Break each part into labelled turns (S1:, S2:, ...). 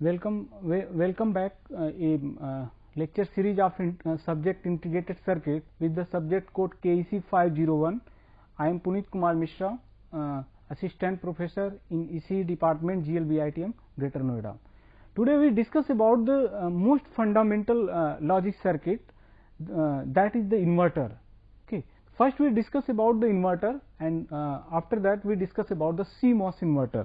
S1: Welcome back in lecture series of subject integrated circuit with the subject code KEC 501. I am Punit Kumar Mishra, assistant professor in ECE department GLBITM Greater Noida. Today we discuss about the most fundamental logic circuit, that is the inverter. Okay. First we discuss about the inverter, and after that we discuss about the CMOS inverter.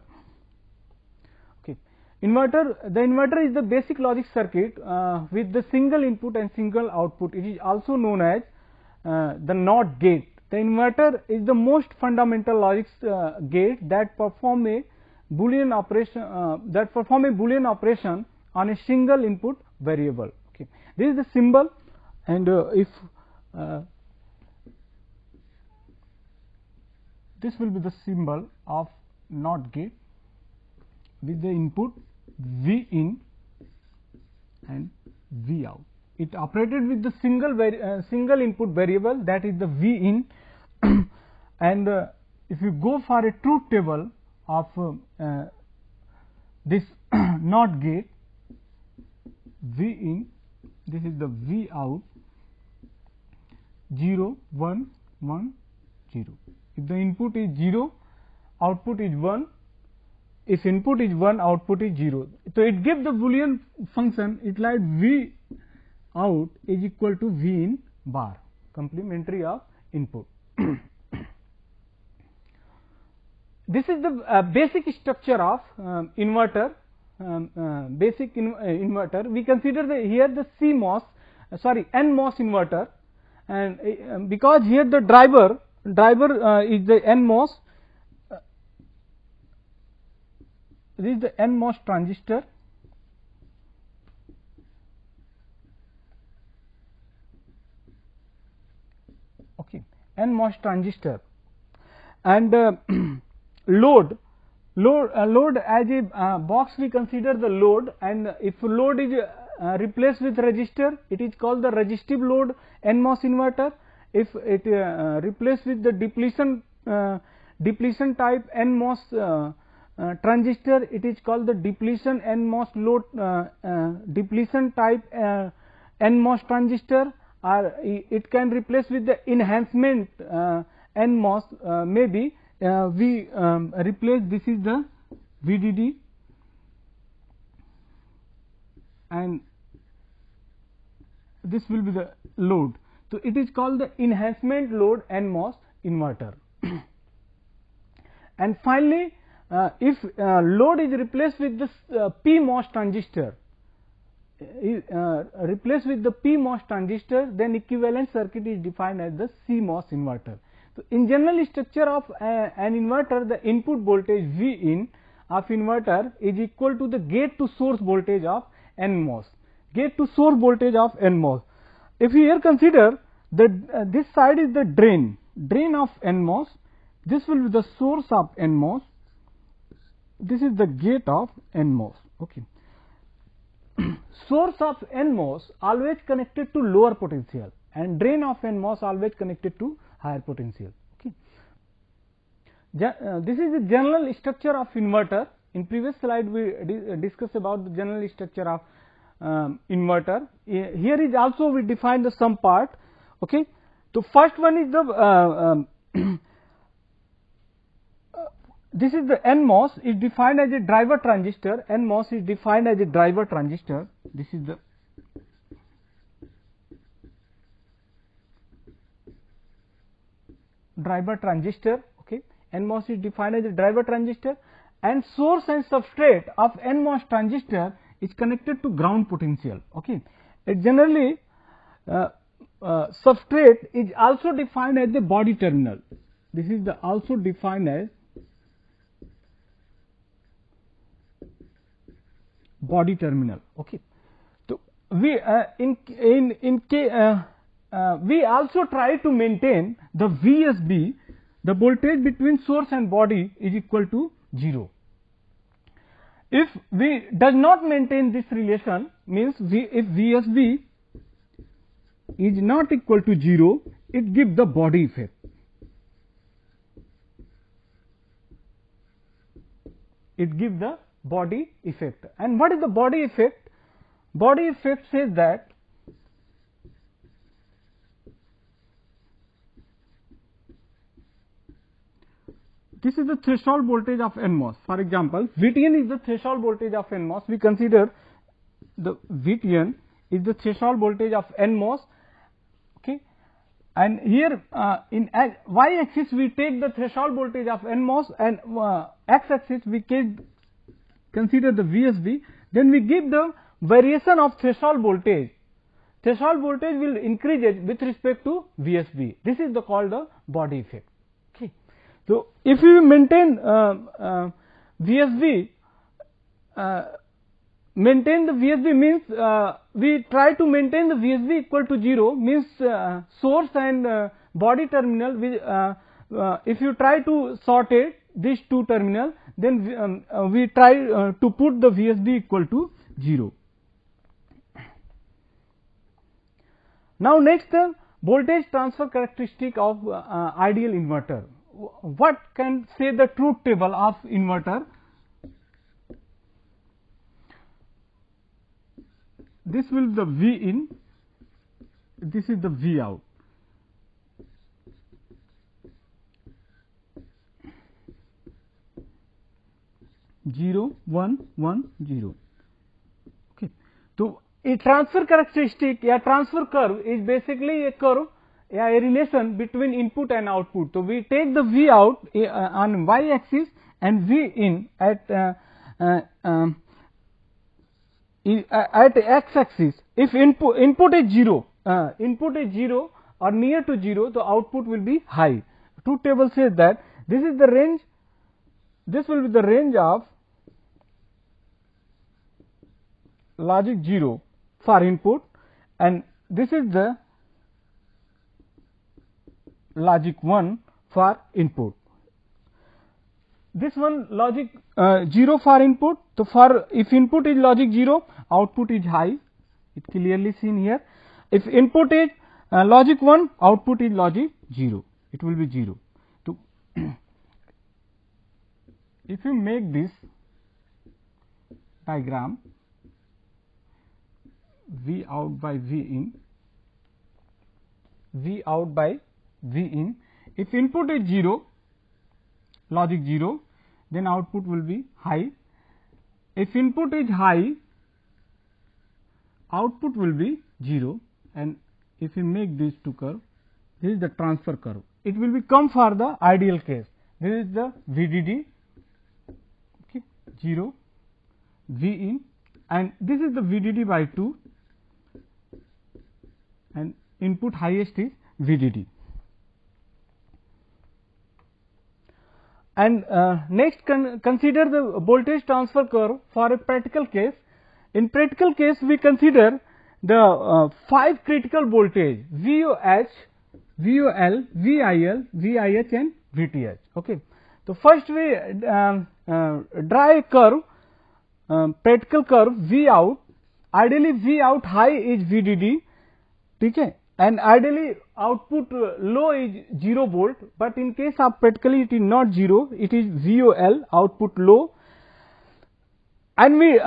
S1: The inverter is the basic logic circuit with the single input and single output. It is also known as the NOT gate. The inverter is the most fundamental logic gate that perform a Boolean operation on a single input variable. Okay. This is the symbol, and if this will be the symbol of NOT gate with the input V in and V out. It operated with the single input variable, that is the V in and if you go for a truth table of this NOT gate, V in, this is the V out, 0 1 1 0. If the input is 0, output is 1. If input is 1, output is 0. So, it gives the Boolean function, it like V out is equal to V in bar, complementary of input. This is the basic structure of inverter. Inverter. We consider here the NMOS inverter, and because here the driver is the NMOS. This is the NMOS transistor, okay, NMOS transistor, and load as a box we consider the load, and if load is replaced with resistor, it is called the resistive load NMOS inverter. If it replaced with the depletion type NMOS transistor, it is called the depletion NMOS load, depletion type NMOS transistor, or it can replace with the enhancement NMOS. Maybe we replace, this is the VDD, and this will be the load. So, it is called the enhancement load NMOS inverter. And finally, if load is replaced with this PMOS transistor, then equivalent circuit is defined as the CMOS inverter. So, in general structure of an inverter, the input voltage V in of inverter is equal to the gate to source voltage of NMOS. Gate to source voltage of NMOS. If you here consider the this side is the drain of NMOS, this will be the source of NMOS. This is the gate of NMOS. Okay. Source of NMOS always connected to lower potential, and drain of NMOS always connected to higher potential. Okay. This is the general structure of inverter. In previous slide we discussed about the general structure of inverter. Here is also we define the some part. Okay. So, first one is the this is the NMOS is defined as a driver transistor. NMOS is defined as a driver transistor. This is the driver transistor. Okay. NMOS is defined as a driver transistor, and source and substrate of NMOS transistor is connected to ground potential. Okay. It generally substrate is also defined as the body terminal. This is the also defined as body terminal. Okay. So, we we also try to maintain the VSB, the voltage between source and body is equal to 0. If we does not maintain this relation, means if VSB is not equal to 0, it gives the body effect. It gives the body effect. And what is the body effect? Body effect says that this is the threshold voltage of NMOS. For example, VTN is the threshold voltage of NMOS. We consider the VTN is the threshold voltage of NMOS. Okay, and here in y axis we take the threshold voltage of NMOS, and x axis we consider the VSB. Then we give the variation of threshold voltage. Threshold voltage will increase with respect to VSB. This is called the body effect. Okay. So, if we maintain VSB, maintain the VSB means we try to maintain the VSB equal to 0, means source and body terminal. If you try to sort it these two terminal, then we try to put the VSB equal to 0. Now, next the voltage transfer characteristic of ideal inverter. What can say the truth table of inverter? This will be the V in, this is the V out. Zero, 1, 1, 0. Okay. So, a transfer characteristic, a transfer curve is basically a curve, a relation between input and output. So, we take the V out on y axis and V in at x axis. If input is 0, or near to 0, the output will be high. Truth table says that this is the range, this will be the range of logic 0 for input, and this is the logic 1 for input. This one logic 0 for input. So, for if input is logic 0, output is high, it clearly seen here. If input is logic 1, output is logic 0, it will be 0. So, if you make this diagram, V out by V in, V out by V in, if input is 0, logic 0, then output will be high. If input is high, output will be 0, and if you make these two curve, this is the transfer curve. It will become for the ideal case. This is the VDD, okay, 0, V in, and this is the VDD by 2, and input highest is VDD. And next consider the voltage transfer curve for a practical case. In practical case, we consider the 5 critical voltage VOH, VOL, VIL, VIH and VTH. Okay. So, first we draw a curve, practical curve V out. Ideally V out high is VDD, okay, and ideally output low is 0 volt, but in case of practically it is not 0, it is VOL, output low, and we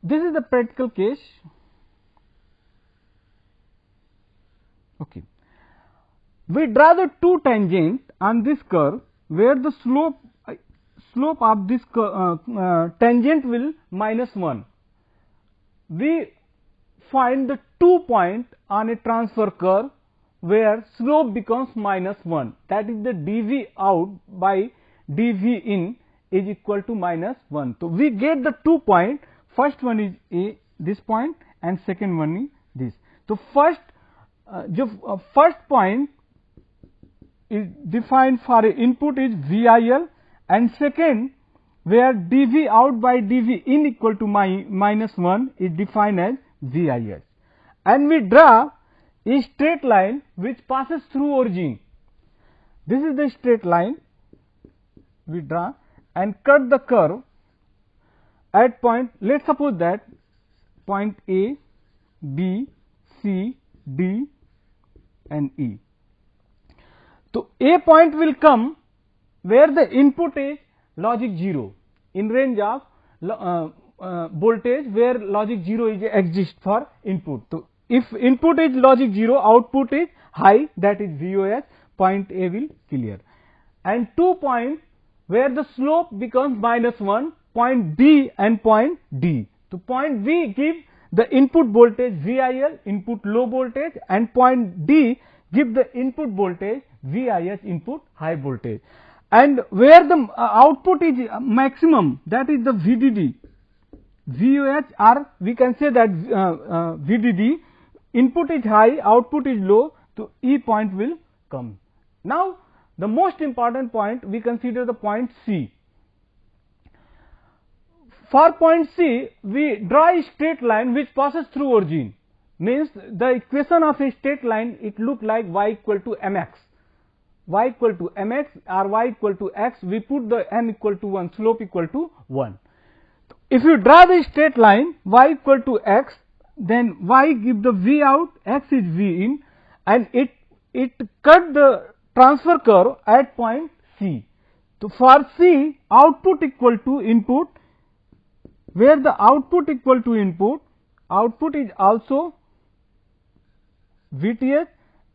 S1: this is the practical case. Okay. We draw the two tangent on this curve, where the slope of this tangent will -1. We find the 2 point on a transfer curve where slope becomes -1, that is the dV out by dV in is equal to -1. So, we get the 2 point, first one is this point and second one is this. So, first point is defined for input is VIL, and second where dV out by dV in equal to -1 is defined as VIH, and we draw a straight line which passes through origin. This is the straight line we draw and cut the curve at point, let us suppose that point A, B, C, D and E. So, A point will come where the input is logic 0 in range of voltage where logic 0 is exists for input. So, if input is logic 0, output is high, that is VOH, point A will clear. And 2 points where the slope becomes -1, point B and point D. So, point B give the input voltage VIL, input low voltage, and point D give the input voltage VIH, input high voltage. And where the output is maximum, that is the VDD, VOH, or we can say that VDD, input is high, output is low, so E point will come. Now, the most important point, we consider the point C. For point C, we draw a straight line which passes through origin. Means the equation of a straight line, it look like y equal to mx. Y equal to mx or y equal to x, we put the m equal to 1, slope equal to 1. If you draw the straight line y equal to x, then y give the v out, x is v in, and it cut the transfer curve at point C. So, for C, output equal to input, where the output equal to input, output is also VTH,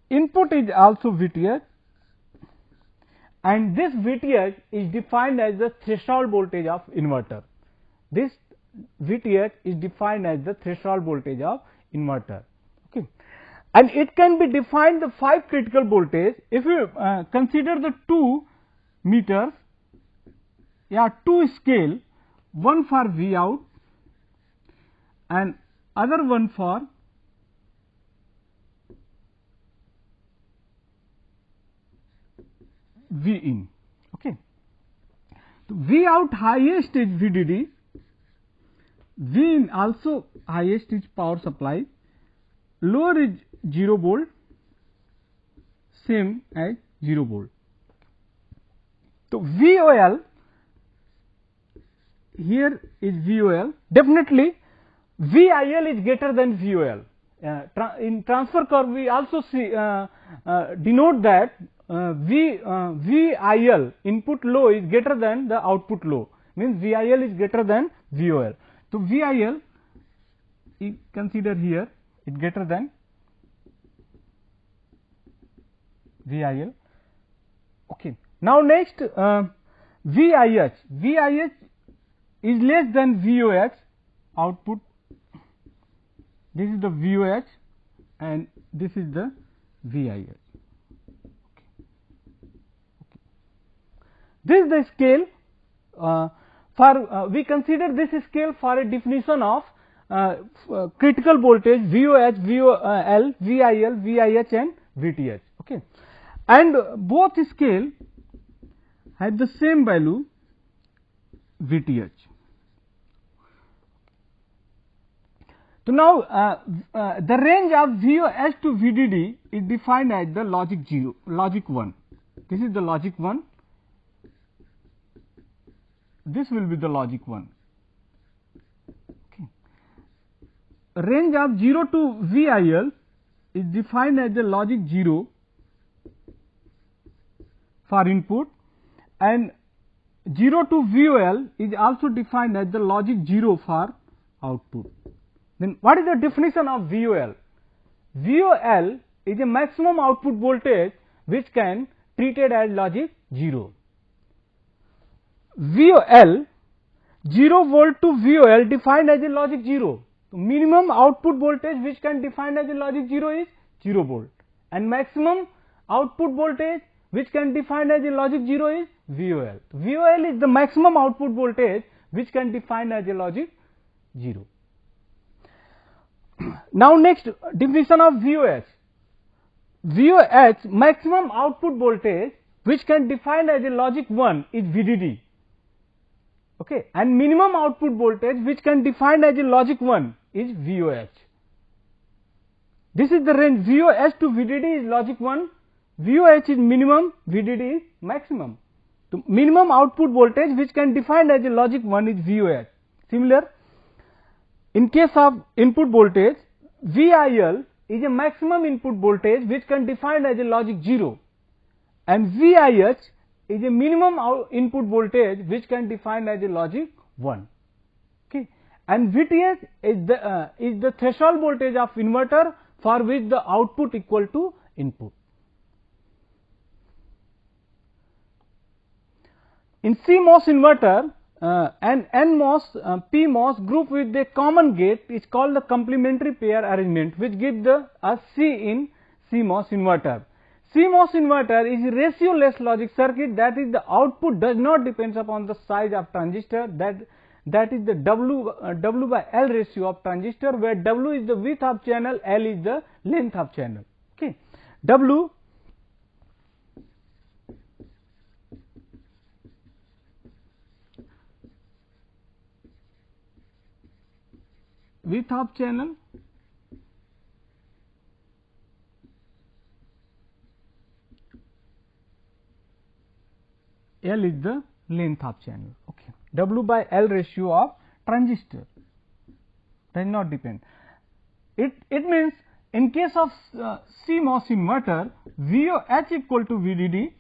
S1: input is also VTH, and this VTH is defined as the threshold voltage of inverter. This VTH is defined as the threshold voltage of inverter. Okay. And it can be defined the 5 critical voltage. If you consider the 2 meters, 2 scale, one for V out and other one for V in. Okay. So, V out highest is VDD, V in also highest is power supply, lower is 0 volt, same as 0 volt. So, VOL, here is VOL, definitely VIL is greater than VOL. In transfer curve we also see denote that VIL, input low, is greater than the output low, means VIL is greater than VOL. So, VIL, consider here, it greater than VIL. Okay. Now, next VIH, VIH is less than VOH, output, this is the VOH and this is the VIH. This is the scale we consider this scale for a definition of critical voltage VOH, VOL, VIL, VIH and VTH. Okay. And both scale have the same value VTH. So, now the range of VOH to VDD is defined as the logic 0, logic 1. This is the logic 1, this will be the logic 1. Okay. Range of 0 to VIL is defined as the logic 0 for input, and 0 to VOL is also defined as the logic 0 for output. Then what is the definition of VOL? VOL is a maximum output voltage which can treated as logic 0. VOL, 0 volt to VOL defined as a logic 0. So, minimum output voltage which can defined as a logic 0 is 0 volt, and maximum output voltage which can defined as a logic 0 is VOL. VOL is the maximum output voltage which can defined as a logic 0. Now, next definition of VOH. VOH, maximum output voltage which can define as a logic 1 is VDD, okay, and minimum output voltage which can define as a logic 1 is VOH. This is the range. VOH to VDD is logic 1, VOH is minimum, VDD is maximum. So, minimum output voltage which can define as a logic 1 is VOH. Similar, in case of input voltage, VIL is a maximum input voltage which can define as a logic 0, and VIH is a minimum input voltage which can define as a logic 1. okay, and VTH is the threshold voltage of inverter for which the output equal to input. In CMOS inverter, an NMOS PMOS group with a common gate is called the complementary pair arrangement, which gives a C in CMOS inverter. CMOS inverter is a ratio-less logic circuit, that is the output does not depend upon the size of transistor, that is the W by L ratio of transistor, where W is the width of channel, L is the length of channel. Okay, W width of channel, L is the length of channel. Okay, W by L ratio of transistor does not depend. It means in case of CMOS inverter, VOH equal to VDD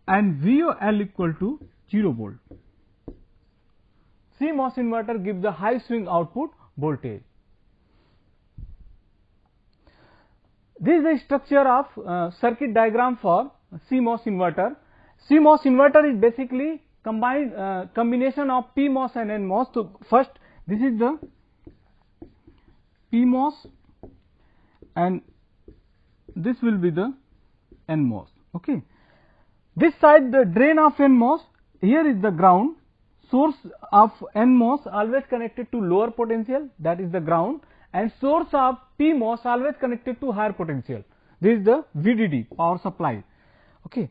S1: and VOL equal to 0 volt. CMOS inverter gives the high swing output voltage. This is the structure of circuit diagram for CMOS inverter. CMOS inverter is basically combination of PMOS and NMOS. So, first this is the PMOS and this will be the NMOS. Okay. This side the drain of NMOS, here is the ground, source of NMOS always connected to lower potential, that is the ground, and source of PMOS always connected to higher potential. This is the VDD, power supply. Okay.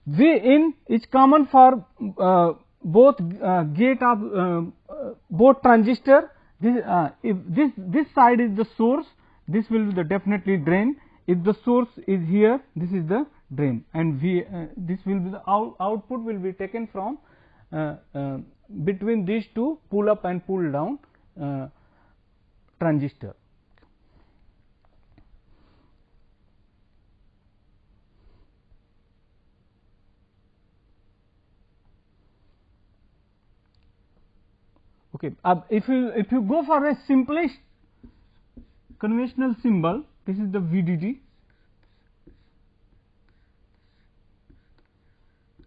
S1: Vin is common for both gate of both transistor. If this side is the source, this will be the definitely drain. If the source is here, this is the drain, and this will be the output will be taken from between these two pull up and pull down transistor. Okay, if you go for a simplest conventional symbol, this is the VDD.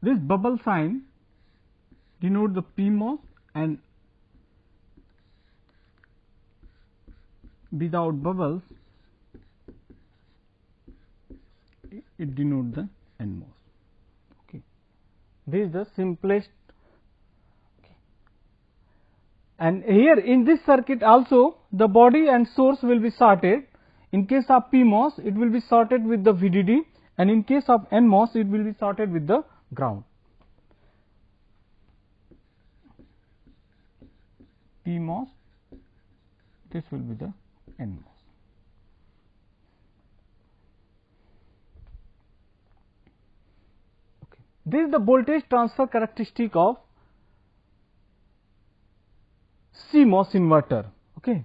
S1: This bubble sign denote the PMOS, and without bubbles it denote the NMOS. Okay, this is the simplest. And here in this circuit also the body and source will be sorted. In case of PMOS it will be sorted with the VDD, and in case of NMOS it will be sorted with the ground. PMOS, this will be the NMOS. Okay. This is the voltage transfer characteristic of CMOS inverter. Okay,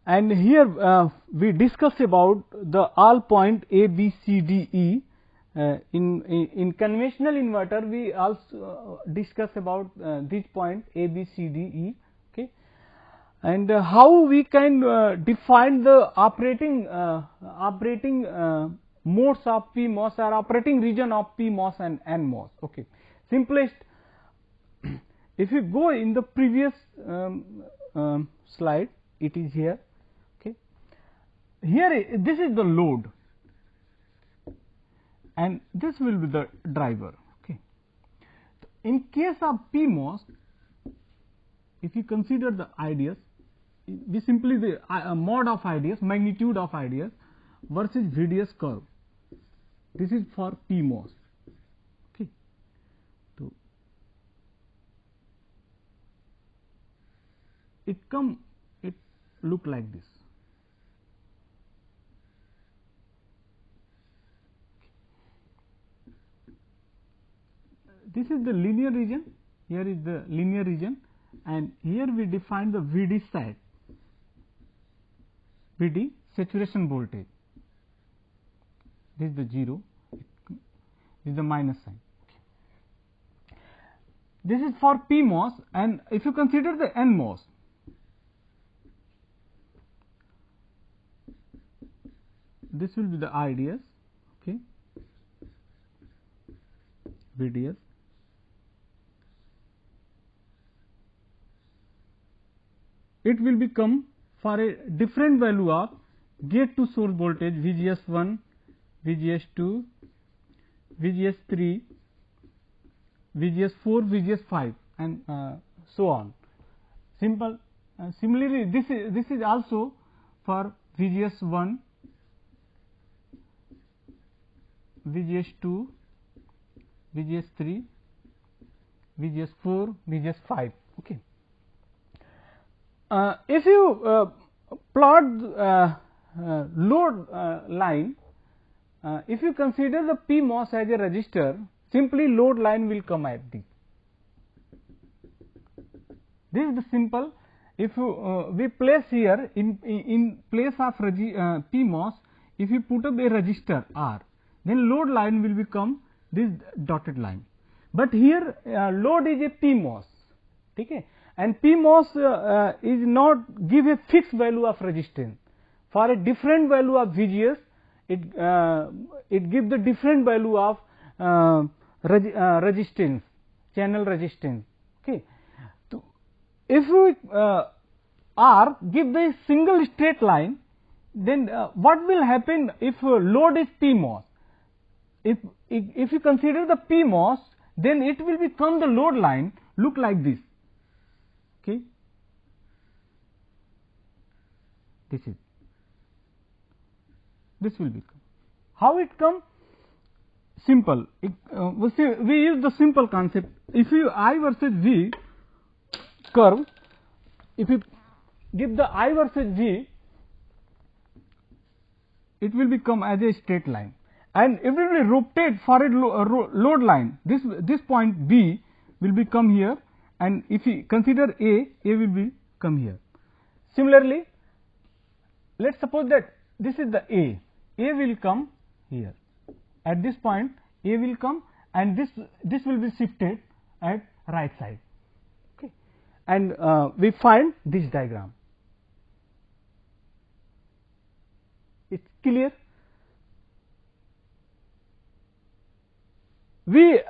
S1: and here we discuss about the all point A, B, C, D, E. In conventional inverter we also discuss about this point A, B, C, D, E. Okay, and how we can define the operating modes of PMOS or operating region of PMOS and NMOS. Okay, simplest. If you go in the previous slide, it is here. Okay, here this is the load, and this will be the driver. Okay, in case of PMOS, if you consider the IDS, we simply the mod of IDS, magnitude of IDS versus VDS curve. This is for PMOS. Okay, so it look like this. This is the linear region, here is the linear region, and here we define the VD side, VD saturation voltage. This is the 0, this is the minus sign. this is for PMOS, and if you consider the NMOS, this will be the IDS, okay, VDS, it will become for a different value of gate to source voltage VGS1, VGS2, VGS3, VGS4, VGS5, and so on. Simple. Similarly, this is also for VGS1, VGS2, VGS3, VGS4, VGS5. Okay. If you plot load line, if you consider the PMOS as a resistor, simply load line will come at this. This is the simple. If we place here in place of PMOS, if you put up a resistor R, then load line will become this dotted line. But here load is a PMOS, okay, and PMOS is not give a fixed value of resistance. For a different value of VGS, it gives the different value of resistance, channel resistance. Okay, so if we R give the single straight line, then what will happen if load is PMOS? If you consider the PMOS, then it will become the load line look like this. Okay, this will become. How it come? Simple. We use the simple concept. If you I versus V curve, if you give the I versus V, it will become as a straight line, and it will be rotate for a load line. This point B will become here, and if you consider A will be come here. Similarly, let us suppose that this is the A will come here. At this point A will come, and this will be shifted at right side. Okay, and we find this diagram. It's clear. We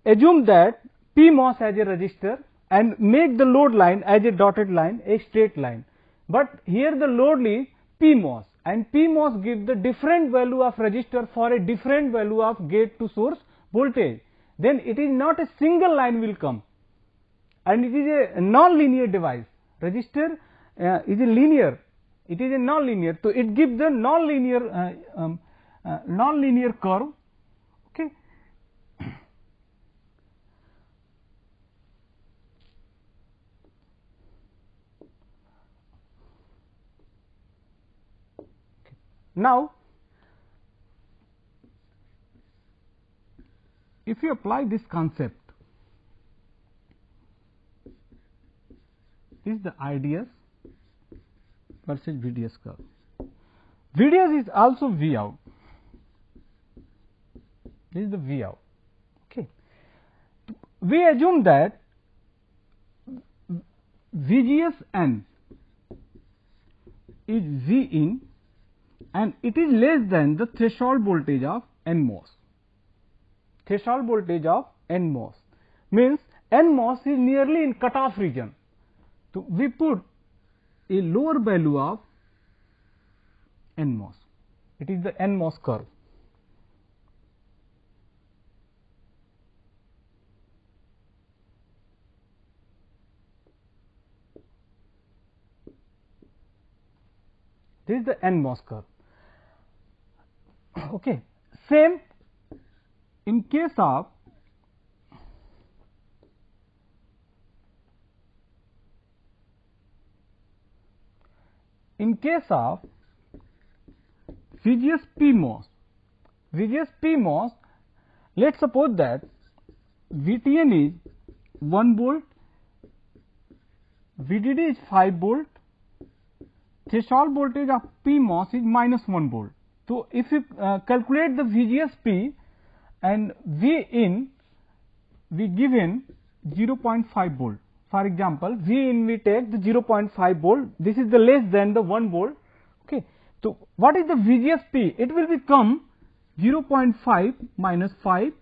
S1: assume that PMOS as a resistor and make the load line as a dotted line, a straight line, but here the load is PMOS, and PMOS gives the different value of resistor for a different value of gate to source voltage. Then it is not a single line will come, and it is a non-linear device. Resistor is a linear, it is a non-linear, so it gives the non-linear curve. Okay. Now, if you apply this concept, this is the IDS versus VDS curve. VDS is also V out. This is the V out. Okay. We assume that VGS_N is V in, and it is less than the threshold voltage of NMOS. Threshold voltage of NMOS means NMOS is nearly in cutoff region. So we put a lower value of NMOS. It is the NMOS curve. This is the NMOS curve. Okay. Same in case of VGS PMOS. VGS PMOS, let us suppose that VTN is 1 volt, VDD is 5 volt, threshold voltage of PMOS is -1 volt. So, if you calculate the VGS P and V in, we given 0.5 volt. For example, V in we take the 0.5 volt, this is the less than the 1 volt. Okay. So, what is the VGS P? It will become 0.5 minus 5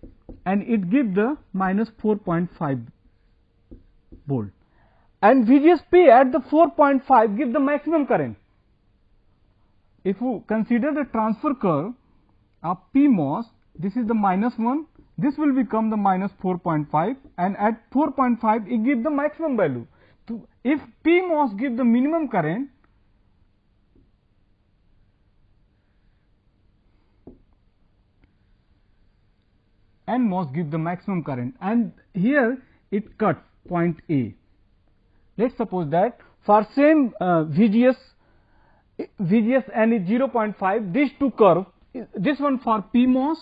S1: and it gives the minus 4.5 volt. And VGS P at the 4.5 give the maximum current. If you consider the transfer curve of PMOS, this is the minus 1, this will become the minus 4.5 and at 4.5 it gives the maximum value. So, if PMOS give the minimum current, NMOS give the maximum current, and here it cuts point A. Let us suppose that for same VGS N is 0.5, these two curves, this one for PMOS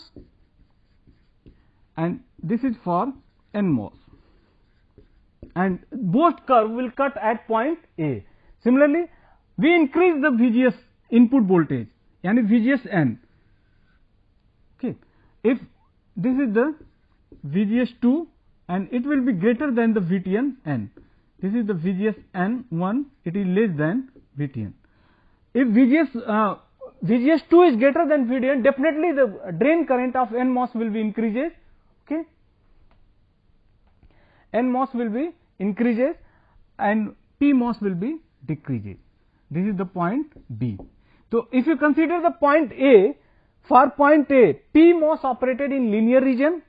S1: and this is for NMOS, and both curve will cut at point A. Similarly, we increase the VGS input voltage, yani VGS N. Okay. If this is the VGS 2 and it will be greater than the VTN N. This is the VGS N 1, it is less than VTN. If VGS 2 is greater than VTN, definitely the drain current of NMOS will be increases. Okay. NMOS will be increases and PMOS will be decreases. This is the point B. So, if you consider the point A, for point A, PMOS operated in linear region,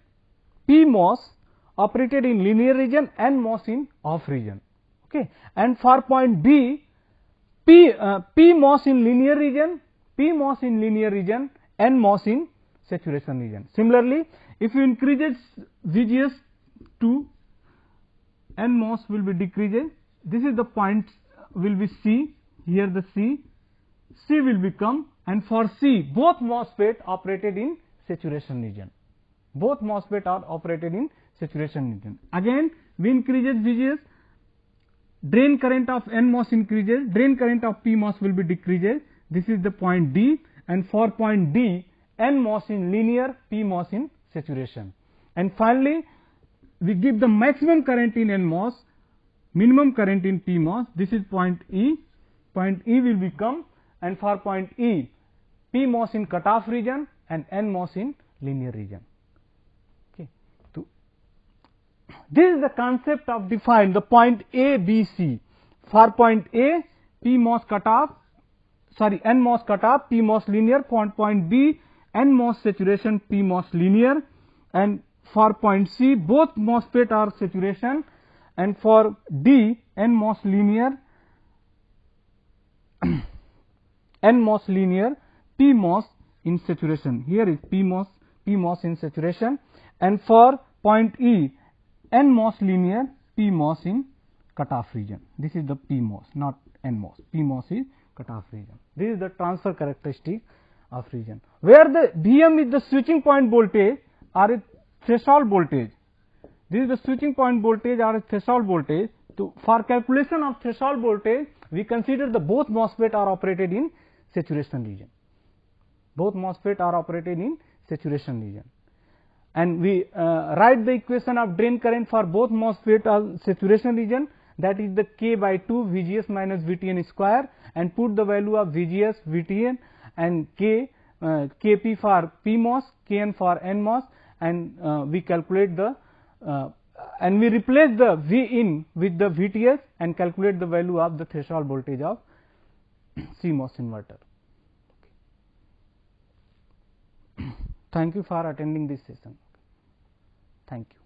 S1: PMOS operated in linear region, NMOS in off region. Okay. And for point B, PMOS in linear region, PMOS in linear region, NMOS in saturation region. Similarly, if you increases VGS 2, NMOS will be decreases. This is the point will be C, here the C will become, and for C both MOSFET operated in saturation region. Both MOSFET are operated in saturation region. Again we increases VGS, drain current of NMOS increases, drain current of PMOS will be decreases. This is the point D, and for point D, NMOS in linear, PMOS in saturation. And finally, we give the maximum current in NMOS, minimum current in PMOS. This is point E. Point E will become, and for point E, PMOS in cutoff region and NMOS in linear region. Okay. So, this is the concept of define the point A, B, C. For point A, PMOS cutoff, sorry, NMOS cutoff, PMOS linear. For point B, NMOS saturation, PMOS linear. And for point C, both MOSFET are saturation, and for D, NMOS linear, NMOS linear, PMOS in saturation. Here is PMOS in saturation, and for point E, NMOS linear, PMOS in cutoff region. This is the PMOS, not NMOS. PMOS is cutoff region. This is the transfer characteristic of region, where the Vm is the switching point voltage or a threshold voltage. This is the switching point voltage or a threshold voltage. So, for calculation of threshold voltage, we consider the both MOSFET are operated in saturation region. Both MOSFET are operated in saturation region, and we write the equation of drain current for both MOSFET are saturation region, that is the K by 2 VGS minus VTN square, and put the value of VGS, VTN and K, Kp for PMOS, Kn for NMOS, and we calculate the and we replace the V in with the VTS and calculate the value of the threshold voltage of CMOS inverter. Okay. Thank you for attending this session. Thank you.